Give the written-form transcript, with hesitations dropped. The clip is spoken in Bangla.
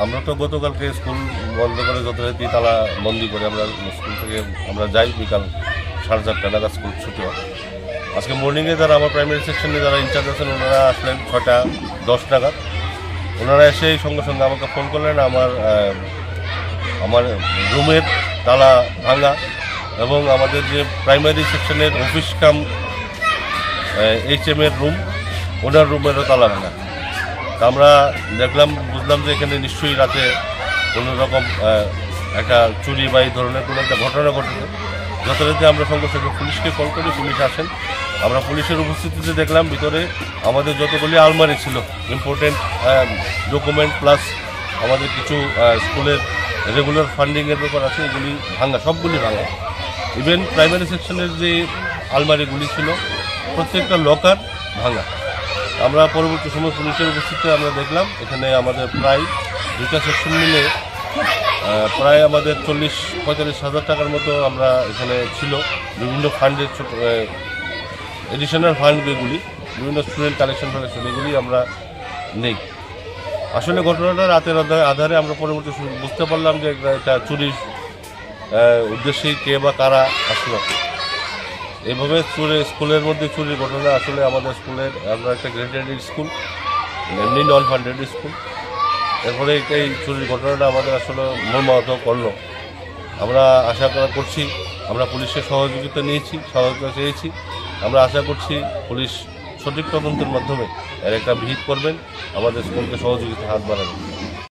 আমরা তো গতকালকে স্কুল বন্ধ করে যথারীতি তালা বন্দি করে আমরা স্কুল থেকে আমরা যাই বিকাল 4:30 নাগাদ স্কুল ছুটি হয়। আজকে মর্নিংয়ে যারা আমার প্রাইমারি সেকশনে যারা ইনচার্জ আছেন ওনারা আসলেন 6:10 নাগাদ। ওনারা এসে সঙ্গে সঙ্গে আমাকে ফোন করলেন আমার রুমের তালা ভাঙা এবং আমাদের যে প্রাইমারি সেকশনের অফিস কাম HM এর রুম ওনার রুমেরও তালা ভাঙা। আমরা বুঝলাম যে এখানে নিশ্চয়ই রাতে কোনোরকম একটা চুরি বা এই ধরনের কোনো একটা ঘটনা ঘটেছে। যথারীতি আমরা সঙ্গে সঙ্গে পুলিশকে কল করি, পুলিশ আসেন। আমরা পুলিশের উপস্থিতিতে দেখলাম ভিতরে আমাদের যতগুলি আলমারি ছিল ইম্পর্টেন্ট ডকুমেন্ট প্লাস আমাদের কিছু স্কুলের রেগুলার ফান্ডিংয়ের ব্যাপার আছে, এগুলি ভাঙা, সবগুলি ভাঙা। ইভেন প্রাইমারি সেকশনের যে আলমারিগুলি ছিল প্রত্যেকটা লকার ভাঙা। আমরা পরবর্তী সময় পুলিশের উপস্থিতিতে আমরা দেখলাম এখানে আমাদের প্রায় দুটা সেকশন মিলে প্রায় আমাদের 40-45 হাজার টাকার মতো আমরা এখানে ছিল। বিভিন্ন ফান্ডের ছোট এডিশনাল ফান্ড যেগুলি বিভিন্ন স্টুডেন্ট কালেকশন এগুলি আমরা নেই। আসলে ঘটনাটা রাতের আধারে আমরা পরবর্তী বুঝতে পারলাম যে এটা চুরির উদ্দেশ্যেই কে বা কারা আসলো। এইভাবে স্কুলের মধ্যে চুরির ঘটনা আসলে আমাদের স্কুলের আমরা একটা গ্রেডেড স্কুল, এমনি নন ফান্ডেড স্কুল, এরপরে এই চুরির ঘটনাটা আমাদের আসলে মর্মাহত করলো। আমরা আশা করছি, আমরা পুলিশের সহযোগিতা চেয়েছি। আমরা আশা করছি পুলিশ সঠিক তদন্তের মাধ্যমে এর একটা ভিত করবেন, আমাদের স্কুলকে সহযোগিতা হাত বাড়াবেন।